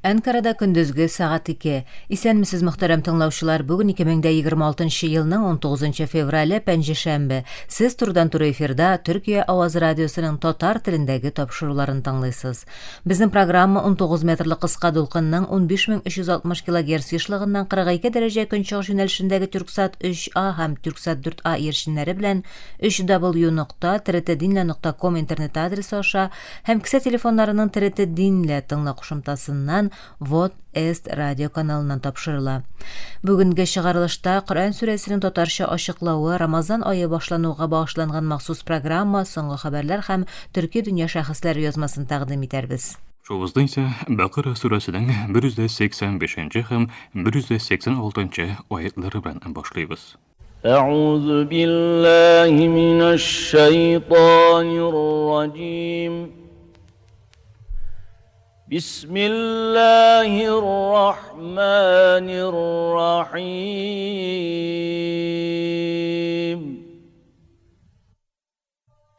Анкарада көндүзгү саат 2. Исәнмесез мөхтәрәм тыңлаучылар, бүген 2026 елның 19 феврале пәнҗешәмбе. Сез турдан туры эфирда Төркия Аваз радиосының татар телендәге тапшыруларын тыңлыйсыз. Безнең программа 19 метрлы кыска дулкынның 15360 кГц ешлыгыннан 42 дәрәҗә көнчыгыш юнәлешендәге Türksat 3A һәм Türksat 4A ирешеннәре белән www.trtdinla.com интернет адресы аша һәм кесә телефоннарының TRT Dinla тыңла кушымтасыннан Вот Эст радио каналынан тапшырыла. Бүгенге чыгарылышта Коръән сүрәсенең татарча ачыклавы, Рамазан ае башлануга багышланган махсус программа, соңгы хәбәрләр һәм төрки дөнья шәхесләре язмасын тәкъдим итәрбез. Шуыбызда исә Бакыра сүрәсенең 185 һәм 186 аятлары белән башлыйбыз. أعوذ بالله من الشيطان الرجيم بسم الله الرحمن الرحيم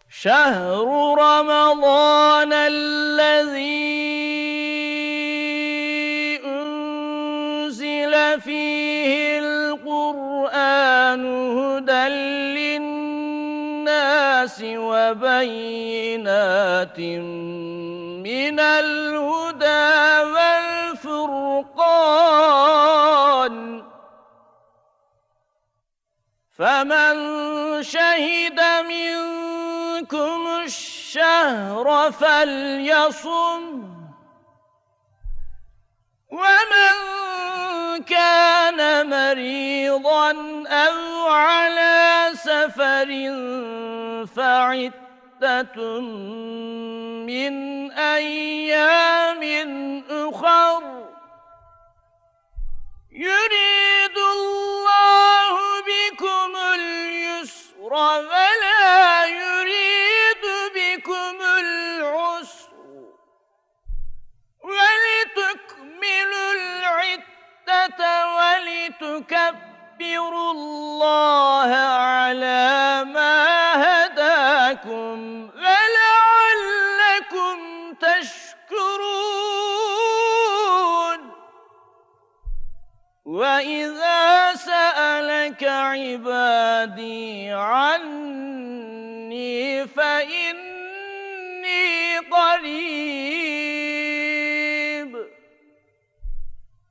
شهر رمضان الذي أنزل فيه القرآن هدى للناس وبينات من الهدى والفرقان فمن شهد منكم الشهر فليصم ومن كان مريضا أو على سفر فعدة من أيام أخر يريد الله بكم اليسر ولا يريد بكم العسر ولتكملوا العدة ولتكبروا الله على ما هداكم ولعلكم تشكرون وإذا سألك عبادي عني فإني قريب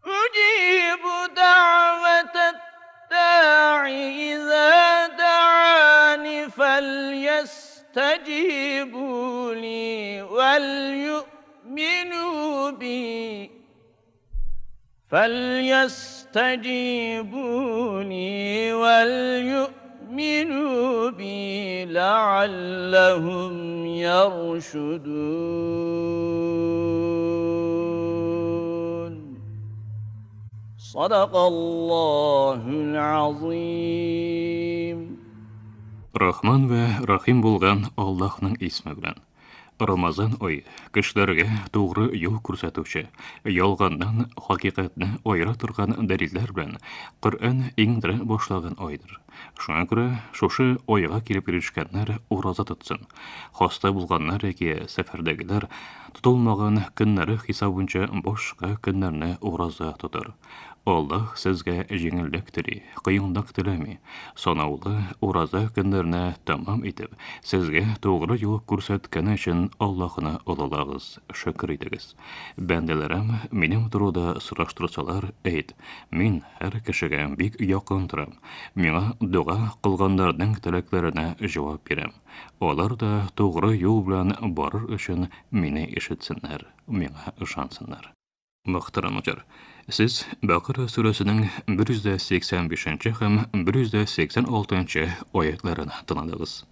أجيب دعوة الداعي إذا دعاني فليستجيبوا لي وليؤمنوا بي لعلهم يرشدون صدق الله العظيم Рахман вә Рахим булган Аллаһның исме белән. Рамазан ай кешеләргә тугры юл күрсәтүче, ялганнан хакыйкатьне аера торган дәлилләр белән Коръән иңдерә башлаган айдыр. Шуңа күрә шушы айга килеп ирешкәннәр ураза тотсын. Хаста булганнар яки сәфәрдәгеләр тотылмаган көннәре хисабынча башка көннәрне ураза тотар. Аллаһ сезгә җиңеллек тели, кыенлык теләми. Санаулы ураза көннәрне тамам итеп, сезгә тугры юл күрсәткәне өчен Аллаһны олылагыз, шөкер итегез. Бәндәләрем минем турыда сораштырсалар, әйт, мин һәр кешегә бик якын торам. Миңа дуга кылганнарның теләкләренә җавап бирәм. Алар да тугры юл белән барыр өчен мине ишетсеннәр, миңа ышансыннар. Мөхтәрәм сез Бакыра сүрәсенең 185 һәм 186 аятларын тыңладыгыз.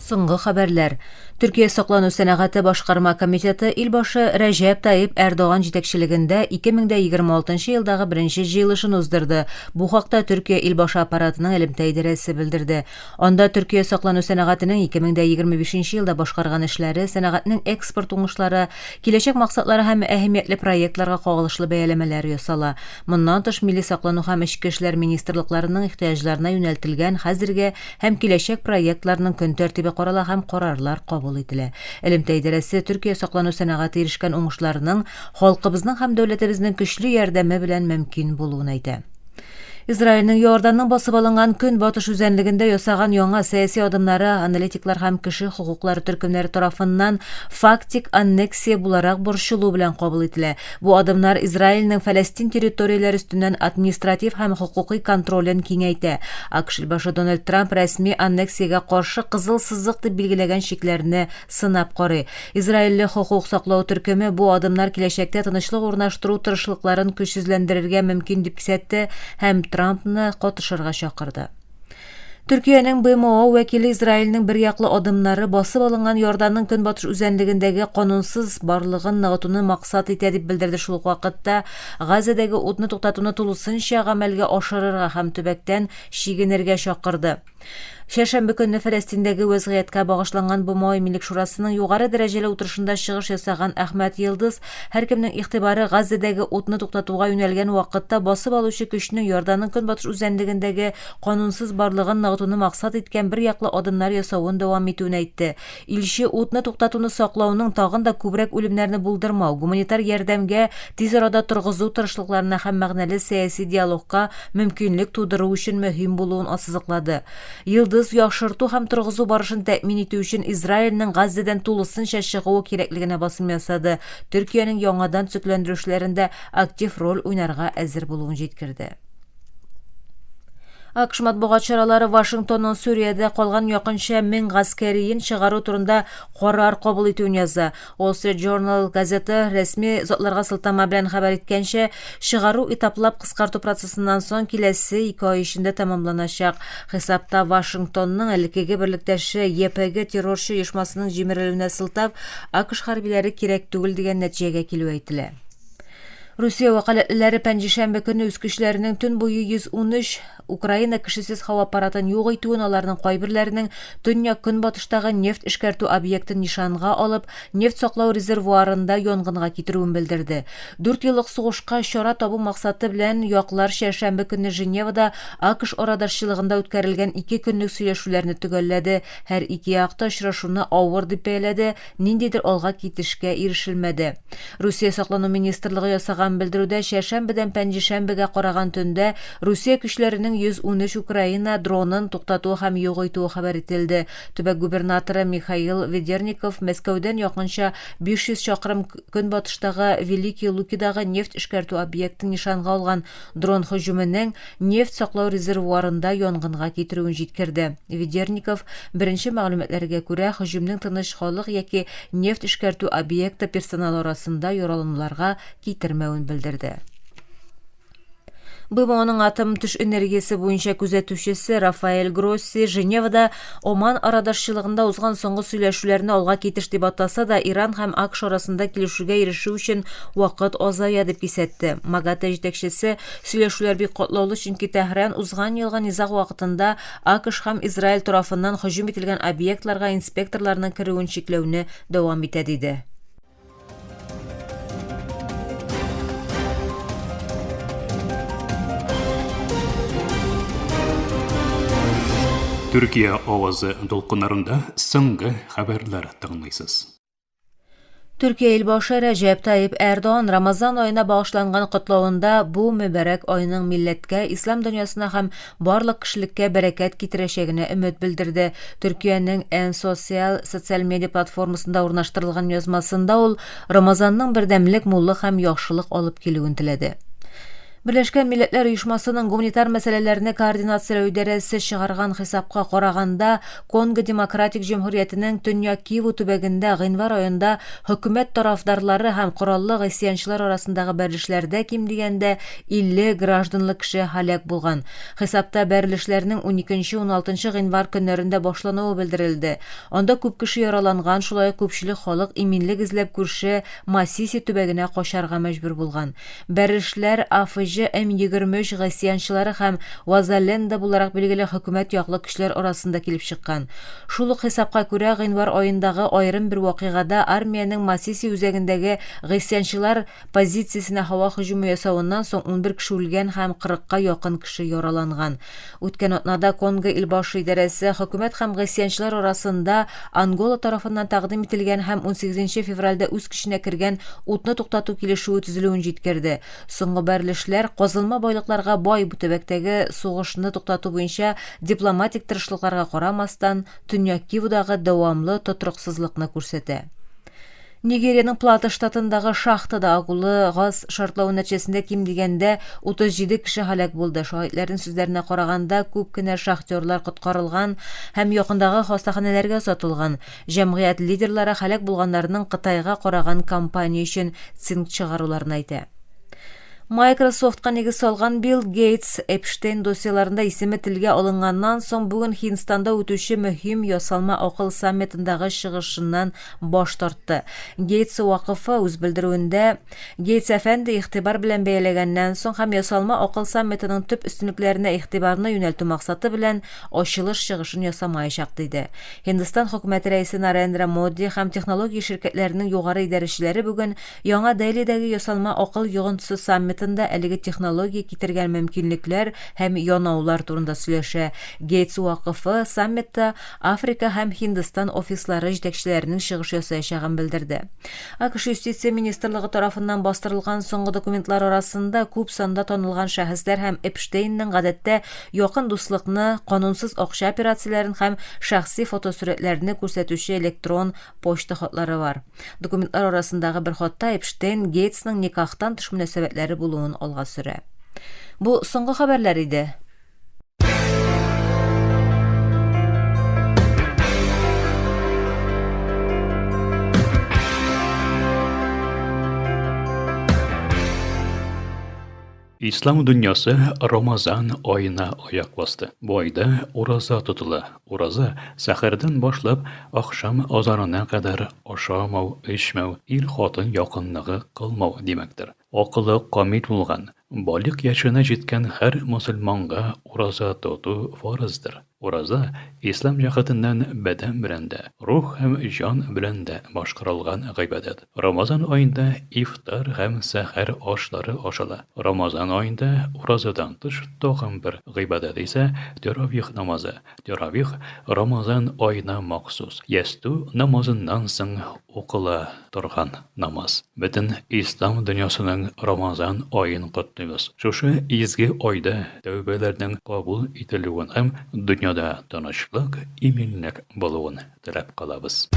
Соңгы хәбәрләр. Türkiye Saqlanуу Sənəgəti Başqarma Komiteti ilbaşı Rəcəb Tayyip Erdoğan җитәкчелегендә 2026 елдагы беренче җыелышын уздырды. Бу хакта Türkiye илбашы аппаратының элемтә идарәсе белдерде. Анда Türkiye Saqlanуу Sənəgətinin 2025 елда башкарган эшләре, сәнәгатьнең экспорт уңышлары, киләчәк максатлары һәм әһәмиятле проектларга кагылышлы бәяләмәләр ясала. Моннан тыш Милли саклану һәм Эчке эшләр министрлыкларының ихтыяҗларына юнәлтелгән хәзерге һәм киләчәк проектларның көн тәртибе карала һәм карарлар кабул ителә. Элемтә идарәсе Türkiye Saqlanуу Sənəgəti ирешкән уңышларның халкыбызның һәм дәүләтебезнең көчле ярдәме белән мөмкин булуын әйтә. Израильнең Иорданның басып алынган көнбатыш үзәнлегендә ясаган яңа сәяси адымнары аналитиклар һәм кеше хукуклары төркемнәре тарафыннан фактик аннексия буларак борчылу белән кабул ителә. Бу адымнар Израильнең Фәләстин территорияләре өстеннән административ һәм хукукый контролен киңәйтә. АКШ башы Дональд Трамп рәсми аннексиягә каршы кызыл сызык дип билгеләгән шикләрне сынап карый. Израильле хукук саклау төркеме бу адымнар киләчәктә тынычлык урнаштыру тырышлыкларын көчсезләндерергә мөмкин дип кисәтте һәм Trump'ны катышырга чакырды. Türkiye'nin BMO вәкиле Израильнең бер яклы адымнары басып алынган Иорданның көнбатыш үзәнлегендәге канунсыз барлыгын ныгытуны максат итә дип белдерде. Шул ук вакытта Газадагы утны туктатуны тулысынча гамәлгә ашырырга һәм төбәктән чигенергә чакырды. Шәшәмбе көнне Фәләстиндәге вәзгыятькә багышланган БМО Милек шурасының югары дәрәҗәле утырышында чыгыш ясаган Әхмәт Йылдыз һәркемнең игътибары Газадагы утны туктатуга юнәлгән вакытта басып алучы көчне Иорданның көнбатыш үзәнлегендәге канунсыз барлыгын ныгытуны максат иткән бер яклы адымнар ясавын дәвам итүен әйтте. Илче утны туктатуны саклауның тагын да күбрәк үлемнәрне булдырмау, гуманитар ярдәмгә тиз арада торгызу тырышлыкларына һәм мәгънәле сәяси диалогка мөмкинлек тудыру өчен мөһим булуын ассызыклады. Йылдыз яхшырту һәм торгызу барышын тәэмин итү өчен Израильнең Газадан тулысынча чыгуы кирәклегенә басым ясады. Төркиянең яңадан төзекләндерүшләрендә актив роль уйнарга әзер булуын җиткерде. АКШ матбугат чаралары Вашингтонның Сүриядә калган якынча 1000 гаскәриен чыгару турында карар кабул итүен яза. Wall Street Journal газеты рәсми затларга сылтама белән хәбәр иткәнчә, чыгару этаплап кыскарту процессыннан соң киләсе 2 ай эчендә тәмамланачак. Хисапта Вашингтонның элеккеге берлектәше ЕПГ террорчы оешмасының җимерелүенә сылтап, АКШ хәрбиләре кирәк түгел дигән нәтиҗәгә килү әйтелә. Русия вәкаләтләре пәнҗешәмбе көнне үз көчләренең төн буе 113 Украина кешесез һава аппаратын юк итүен, аларның кайберләренең төньяк көнбатыштагы нефть эшкәртү объектын нишанга алып, нефть саклау резервуарында янгынга китерүен белдерде. 4 еллык сугышка чара табу максаты белән яклар шәшәмбе көнне Женевада АКШ арадашчылыгында үткәрелгән 2 көнлек сөйләшүләрне төгәлләде. Һәр ике якта очрашуны авыр дип бәяләде, ниндидер алга китешкә ирешелмәде. Русия саклану министрлыгы ясаган белдерүдә шәшәмбедән пәнҗешәмбегә караган төндә Русия көчләренең 113 Украина дронын туктату һәм юк итү хәбәр ителде. Төбәк губернаторы Михаил Ведерников Мәскәүдән якынча 500 чакрым көнбатыштагы Великий Лукидагы нефть эшкәртү объектын нишанга алган дрон һөҗүменең нефть саклау резервуарында янгынга китерүен җиткерде. Ведерников беренче мәгълүматларга күрә һөҗүмнең тыныч халык яки нефть эшкәртү объекты персонал арасында яралануларга китермәвен белдерде. БМОның атом төш энергиясе буенча күзәтүчесе Рафаэль Гросси Женевада Оман арадашчылыгында узган соңгы сөйләшүләрне алга китеш дип атаса да, Иран һәм АКШ арасында килешүгә ирешү өчен вакыт азая дип кисәтте. МАГАТЭ җитәкчесе сөйләшүләр бик катлаулы, чөнки Тәһран узган елга низаг вакытында АКШ һәм Израиль тарафыннан һөҗүм ителгән объектларга инспекторларның керүен чикләүне дәвам итә диде. Türkiye авазы долкыннарында соңгы хәбәрләр тыңлыйсыз. Türkiye илбашы Рәҗәп Таyyip Эрдоган Рамазан аена багышланган котлавында бу мөбарәк айның милләткә, ислам дөньясына һәм барлык кешелеккә бәрәкәт китерәчәгенә өмет белдерде. Төркиянең социаль медиа платформасында урнаштырылган язмасында ул Рамазанның бердәмлек, муллык һәм яхшылык алып килүен теләде. Birleşken Milletler Uyuşmasының гуманитар мәсьәләләрне координацияләү идарәсе чыгарган хисапка караганда, Конго Демократик Җөмһүриятенең Төньяк Киву төбәгендә гыйнвар аенда хөкүмәт тарафдарлары һәм кораллы гысьянчылар арасындагы бәрелешләрдә ким дигәндә 50 гражданлы кеше һәлак булган. Хисапта бәрелешләрнең 12-16 гыйнвар көннәрендә башлануы белдерелде. Анда күп кеше яраланган, шулай күпчелек халык иминлек эзләп күрше Масиси төбәгенә качарга мәҗбүр булган. Бәрелешләр АФЖ М-23 гасьянчылары һәм Вазаленда буларак билгеле хөкүмәт яклы көчләр арасында килеп чыккан. Шул ук хисапка күрә гыйнвар аендагы аерым бер вакыйгада армиянең Масиси үзәгендәге гасьянчылар позициясенә һава һөҗүме ясавыннан соң 11 кеше үлгән һәм 40-ка якын кеше яраланган. Үткән атнада Конго илбашы идарәсе хөкүмәт һәм гасьянчылар арасында Ангола тарафыннан тәкъдим ителгән һәм 18 февральдә үз көченә кергән утны туктату килешүе төзелүен җиткерде. Соңгы бәрелешләр казылма байлыкларга бай бу төбәктәге сугышны туктату буенча дипломатик тырышлыкларга карамастан Төньяк Кивудагы дәвамлы тотрыксызлыкны күрсәтә. Нигерияның Плата штатындагы шахтада агулы газ шартлау нәтиҗәсендә ким дигәндә 37 кеше һәлак булды. Шаһитләрнең сүзләренә караганда, күп кенә шахтёрлар коткарылган һәм якындагы хастаханәләргә озатылган. Җәмгыять лидерлары һәлак булганнарның Кытайга караган компания өчен цинк чыгаруларын әйтә. Microsoft'ка нигез салган Билл Гейтс Эпштейн досьяларында исеме телгә алынганнан соң бүген Һиндстанда үтүче мөһим ясалма акыл саммитындагы чыгышыннан баш тартты. Гейтс вакыфы үз белдерүендә Гейтс әфәнде игътибар белән бәяләгәннән соң һәм ясалма акыл саммитының төп өстенлекләренә игътибарны юнәлтү максаты белән ачылыш чыгышын ясамаячак диде. Һиндстан хөкүмәте рәисе Нарендра Моди һәм технология ширкәтләренең югары идарәчеләре бүген яңа Делидәге ясалма акыл йогынтысы саммитында әлеге технология китергән мөмкинлекләр һәм янаулар турында сөйләшә. Гейтс вакыфы саммитта Африка һәм Һиндстан офислары җитәкчеләренең чыгыш ясаячагын белдерде. АКШ Юстиция министрлыгы тарафыннан бастырылган соңгы документлар арасында күп санда танылган шәхесләр һәм Эпштейнның гадәттә якын дуслыкны, канунсыз акча операцияләрен һәм шәхси фотосурәтләрне күрсәтүче электрон почта хатлары бар. Документлар арасындагы бер хатта Эпштейн Гейтсның никахтан тыш мөнәсәбәтләре булуын алга сөрә. Бу соңгы хәбәрләр иде. İslam dünyası Ramazan ayına ayak bastı. Bu ayda urazа tutula. Urazа сәхәрдән башлап ахшам азанына кадәр ашамау, эчмәү, ир-хатын якынлыгы кылмау димәктер. Акылы камил булган, балык яшенә җиткән һәр мусульманга ураза тоту фарыздыр. Ураза ислам җәһәтеннән бәдән белән дә, рух һәм җан белән дә башкарылган гыйбадәт. Рамазан аенда ифтар һәм сәхәр ашлары ашала. Рамазан аенда уразадан тыш тагын бер гыйбадәт исә таравих намазы. Таравих Рамазан аена махсус. Ясту намазыннан соң укыла торган намаз. Бөтен ислам дөньясының Рамазан аен котлыйбыз. Шушы изге айда тәүбәләрнең кабул ителүен һәм дөньяда тынычлык, иминлек булуын теләп калабыз.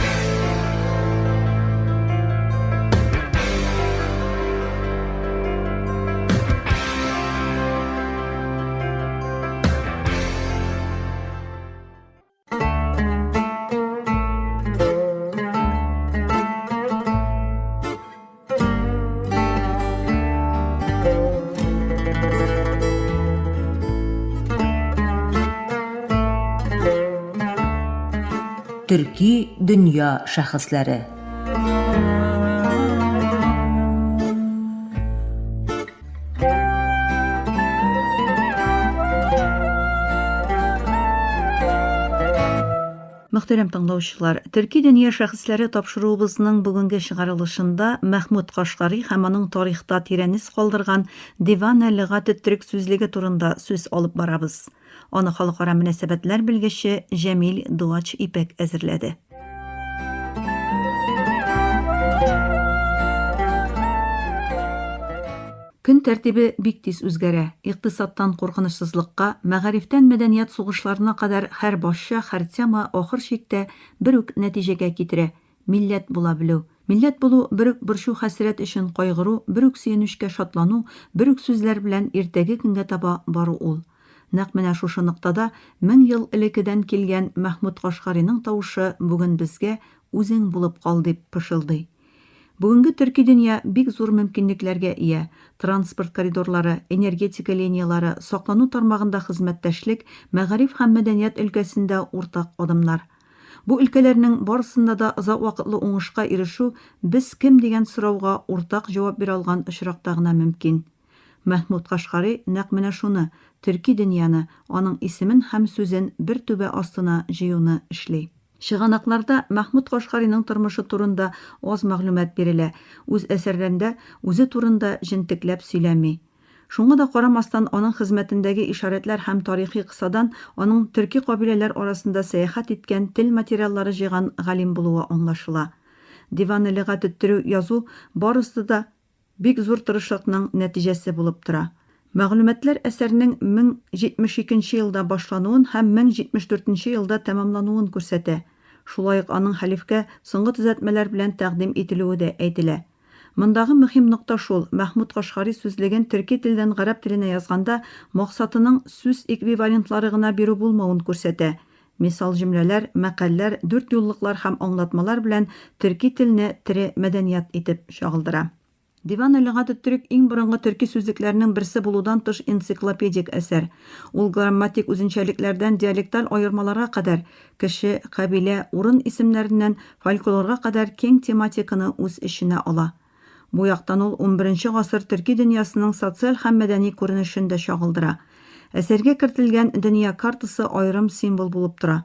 Төрки дөнья шәхесләре. Мөхтәрәм тыңлаучылар, Төрки дөнья шәхесләре тапшыруыбызның бүгенге чыгарылышында Мәхмүд Кашгари һәм аның тарихта тирәнис калдырган Диван әл-Лөгат төрк сүзлеге турында сүз алып барабыз. Аны халыкара мөнәсәбәтләр белгече Җәмил Дуач Ипәк әзерләде. Көн тәртибе бик тиз үзгәрә. Икътисадтан куркынычсызлыкка, мәгарифтән мәдәният сугышларына кадәр һәр башча, һәр тема ахыр чиктә бер үк нәтиҗәгә китерә. Милләт була белү, Милләт булу бер үк борчу хәсрәт өчен кайгыру, бер үк сөенүчкә шатлану, бер үк сүзләр белән иртәге көнгә таба бару ул. Нәкъ менә шушы ноктада 1000 ел элекедән килгән Мәхмүд Кашгариның тавышы бүген безгә үзең булып кал дип пышылдый. Бүгенге төрки дөнья бик зур мөмкинлекләргә ия. Транспорт коридорлары, энергетика линиялары, саклану тармагында хезмәттәшлек, мәгариф һәм мәдәният өлкәсендә уртак адымнар. Бу өлкәләрнең барысында да озак вакытлы уңышка ирешү без кем дигән сорауга уртак җавап бирә алган очракта гына мөмкин. Мәхмүд Кашгари нәкъ менә шуны, төрки дөньяны, аның исемен һәм сүзен бер түбә астына җыюны эшли. Шыганакларда Мәхмүд Кашгариның тормышы турында аз мәгълүмат бирелә. Үз әсәрләрендә үзе турында җентекләп сөйләми. Шуңа да карамастан аның хезмәтендәге ишарәтләр һәм тарихи кысадан аның төрки кабиләләр арасында сәяхәт иткән тел материаллары җыйган галим булуы аңлашыла. Диван-ы лөгать иттерү, язу барысы да бик зур тырышлыкның нәтиҗәсе булып тора. Мәгълүматлар әсәрнең 1072 елда башлануын һәм 1074 елда тәмамлануын күрсәтә. Шулай ук аның хәлифкә соңгы төзәтмәләр белән тәкъдим ителүе дә әйтелә. Мондагы мөһим нокта шул: Мәхмүд Кашгари сүзлеген төрки телдән гарәп теленә язганда максатының сүз эквивалентлары гына бирү булмавын күрсәтә. Мисал җөмләләр, мәкалләр, 4 юллыклар һәм аңлатмалар белән төрки телне тере мәдәният итеп чагылдыра. Диван-ы лөгать ит-төрк иң борынгы төрки сүзлекләренең берсе булудан тыш энциклопедик әсәр. Ул грамматик үзенчәлекләрдән диалекталь аермаларга кадәр, кеше, кабилә, урын исемнәреннән фольклорга кадәр киң тематиканы үз эченә ала. Бу яктан ул 11 гасыр төрки дөньясының социаль һәм мәдәни күренешен дә чагылдыра. Әсәргә кертелгән дөнья картасы аерым символ булып тора.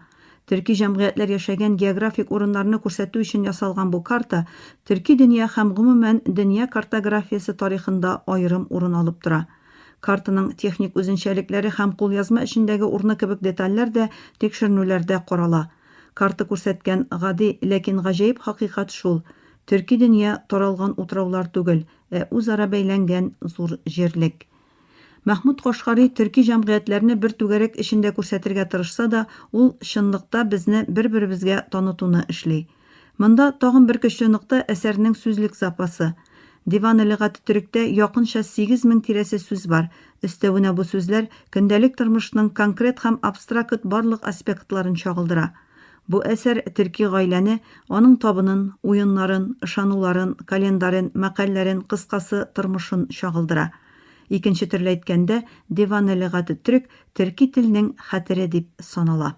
Төрки җәмгыятьләр яшәгән географик урыннарны күрсәтү өчен ясалган бу карта төрки дөнья һәм гомумән дөнья картографиясе тарихында аерым урын алып тора. Картаның техник үзенчәлекләре һәм кулъязма эшендәге урыны кебек детальләр дә тикшеренүләрдә карала. Карта күрсәткән гади, ләкин гаҗәеп хакыйкать шул: төрки дөнья таралган утраулар түгел, үзара бәйләнгән зур җирлек. Мәхмүд Кашгари төрки җәмгыятьләрне бер түгәрәк эчендә күрсәтергә тырышса да, ул чынлыкта безне бер-беребезгә танытуны эшли. Монда тагын бер көчле нокта әсәрнең сүзлек запасы. Диван-ы лөгать ит-төрктә якынча 8000 тирәсе сүз бар. Өстәвенә бу сүзләр көндәлек тормышның конкрет һәм абстракт барлык аспектларын чагылдыра. Бу әсәр төрки гаиләне, аның табынын, уеннарын, ышануларын, календарын, мәкалләрен, кыскасы тормышын чагылдыра. Икенче төрле әйткәндә, Диван-ы лөгать ит-төрк төрки теленең хәтере дип санала.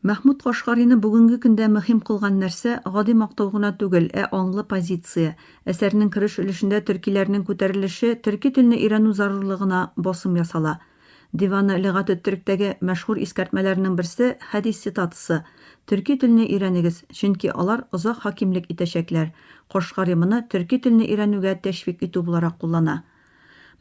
Мәхмүд Кашгарины бүгенге көндә мөһим кылган нәрсә гади мактау гына түгел, аңлы позиция. Әсәрнең кереш өлешендә төркиләрнең күтәрелеше төрки телне өйрәнү зарурлыгына басым ясала. Диван-ы лөгать ит-төрктәге мәшһүр искәртмәләрнең берсе хәдис цитатасы: "Төрки телне өйрәнегез, чөнки алар озак хакимлек итәчәкләр." Кашгари моны төрки телне өйрәнүгә тәшвик итү буларак куллана.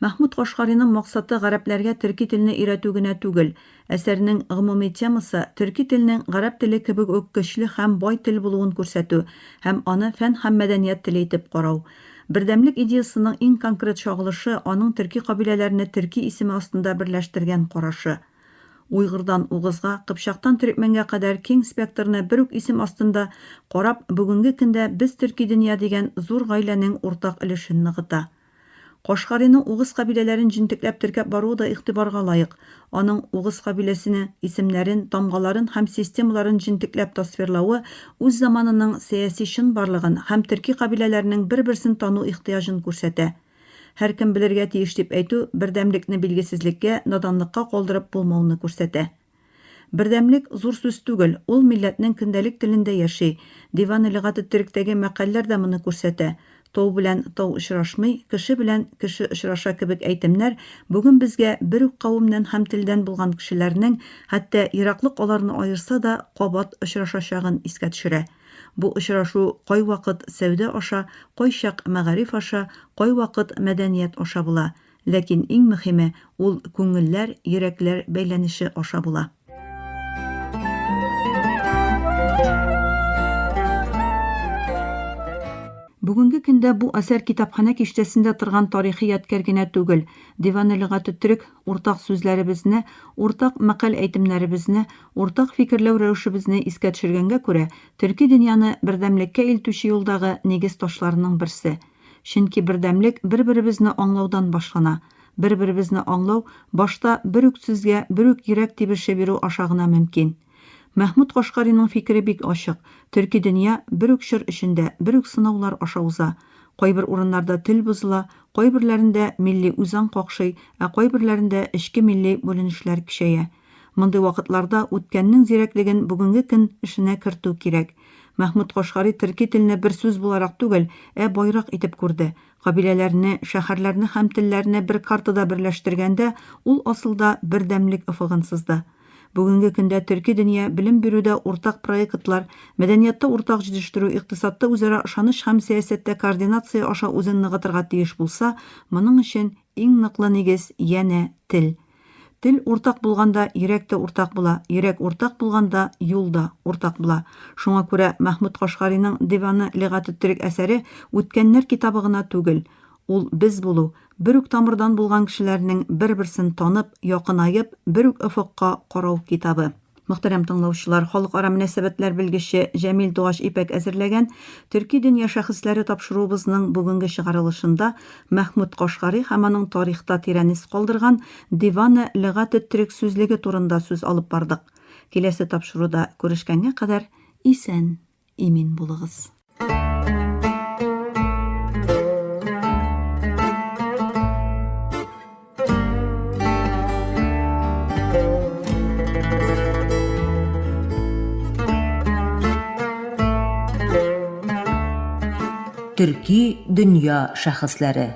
Мәхмүд Кашгариның максаты гарәпләргә төрки телне өйрәтү генә түгел, әсәрнең гомуми темасы төрки теленең гарәп теле кебек үк көчле һәм бай тел булуын күрсәтү һәм аны фән һәм мәдәният теле итеп карау. Бердәмлек идеясының иң конкрет чагылышы аның төрки кабиләләрне төрки исеме астында берләштергән карашы. Уйгырдан угызга, Кыпчактан Төрекмәнгә кадәр киң спектрны бер үк исем астында карап, бүгенге көндә без төрки дөнья дигән зур гаиләнең уртак өлешен ныгыта. Кашгариның угыз кабиләләрен җентекләп теркәп баруы да игътибарга лаек. Аның угыз кабиләсенә исемнәрен, тамгаларын һәм системаларын җентекләп тасвирлавы үз заманының сәяси чынбарлыгын һәм төрки кабиләләренең бер-берсен тану ихтыяҗын күрсәтә. Һәркем белергә тиеш дип әйтү бердәмлекне билгесезлеккә, наданлыкка калдырып булмауны күрсәтә. Бердәмлек зур сүз түгел, ул милләтнең көндәлек телендә яши. Диван-ы лөгать ит-төрктәге мәкалләр дә моны күрсәтә. Тау белән тау очрашмый, кеше белән кеше очраша кебек әйтемнәр бүген безгә бер үк кавымнан һәм телдән булган кешеләрнең, хәтта ераклык аларны аерса да, кабат очрашачагын искә төшерә. Бу очрашу кай вакыт сәүдә аша, кай чак мәгариф аша, кай вакыт мәдәният аша була. Ләкин иң мөһиме ул күңелләр, йөрәкләр бәйләнеше аша була. Бүгенге көндә бу әсәр китапханә киштәсендә торган тарихи ядкәр генә түгел, Диван-ы Лөгать Түрк уртак сүзләребезне, уртак мәкаль әйтемнәребезне, уртак фикерләү рәвешебезне искә төшергәнгә күрә, төрки дөньяны бердәмлеккә илтүче юлдагы нигез ташларының берсе. Чөнки бердәмлек бер-беребезне аңлаудан башлана. Бер-беребезне аңлау башта бер үк сүзгә, бер үк йөрәк тибеше бирү аша гына мөмкин. Мәхмүд Кашкариның фикере бик ачык. Төрки дөнья бер үк чор эчендә, бер үк сынаулар аша уза. Кайбер урыннарда тел бозыла, кайберләрендә милли үзаң какшый, кайберләрендә эчке милли бүленешләр көчәя. Мондый вакытларда үткәннең зирәклеген бүгенге көн эшенә кертү кирәк. Мәхмүд Кашкари төрки телене бер сүз буларак түгел, байрак итеп күрде. Кабиләләрне, шәһәрләрне һәм телләрне бер картада берләштергәндә, ул асылда бердәмлек ифыгын сызды. Бүгенге көндә төрки дөнья белем бирүдә уртак проектлар, мәдәниятта уртак җитештерү, икътисадта үзара ышаныч һәм сәясәттә координация аша үзен ныгытырга тиеш булса, моның өчен иң ныклы нигез янә тел. Тел уртак булганда йөрәк тә уртак була, йөрәк уртак булганда юл да уртак була. Шуңа күрә Мәхмүд Кашкариның Диван-ы Лөгать Түрк әсәре үткәннәр китабы гына түгел. Ул без булу, бер үк тамырдан булган кешеләрнең бер-берсен танып, якынайып, бер үк ифыкка карау китабы. Мөхтәрәм тыңлаучылар, халыкара мөнәсәбәтләр белгече Җәмил Дуаш Ипәк әзерләгән Төрки дөнья шәхесләре тапшыруыбызның бүгенге чыгарылышында Мәхмүд Кашкари һәм аның тарихта тирән из калдырган Диван-ы Лөгать Түрк сүзлеге турында сүз алып бардык. Киләсе тапшыруда күрешкәнгә кадәр исән, имин булыгыз. Төрки дөнья шәхесләре.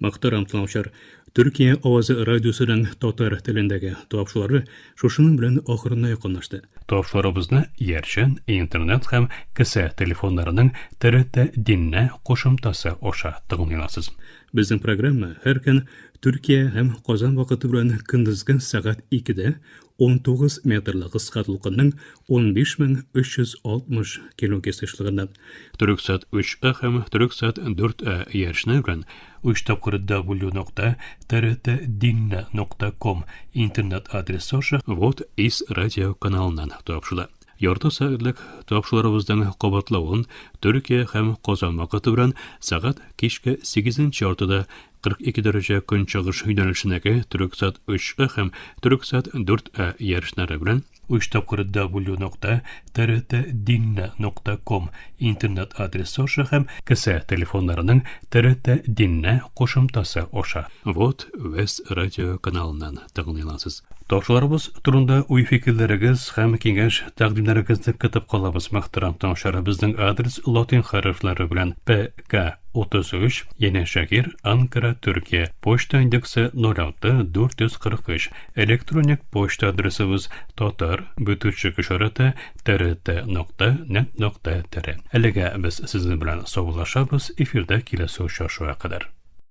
Мөхтәрәм тыңлаучылар, Төркия авазы радиосының татар телендәге тапшырулары шушының белән ахырына якынлашты. Тапшыруларыбызны Яршан, интернет һәм кесә телефоннарының ТРТ динне кушымтасы аша тыңлыйларсыз. Безнең программа һәр көн Төркия һәм Казан вакыты белән көндезге сәгать 2дә 19 метрлы кыска толкынның 15360 килогерц эшлегендә. Төрксат 3А һәм Төрксат 4А Яршны белән www.trtdinne.com интернет адресы аша вот из радио каналыннан тапшыла. Ярты сәгатьлек тапшыруларыбызның кабатлавын Төркия һәм Казан вакыты белән сәгать кичке 8нче артыда 42 дәрәҗә көнчыгыш юнәлешендәге Төрксат 3А һәм Төрксат 4А ярышлары белән www.trtdinne.com интернет адресы аша һәм кесә телефоннарының ТРТ динне кушымтасы аша вот Вест радио каналыннан тыңлыйларсыз. Тапшыруларыбыз турында уй-фикерләрегез һәм киңәш тәкъдимнәрегезне көтеп калабыз. Мөхтәрәм тыңлаучылар, безнең адрес латин хәрефләре белән ПК 33 Яне Шакир, Анкара, Төркия. Почта индексы 06443. Электроник почта адресыбыз tatar@trт.net.tr. Әлегә без сезнең белән саубуллашабыз. Эфирдә киләсе очрашуга кадәр.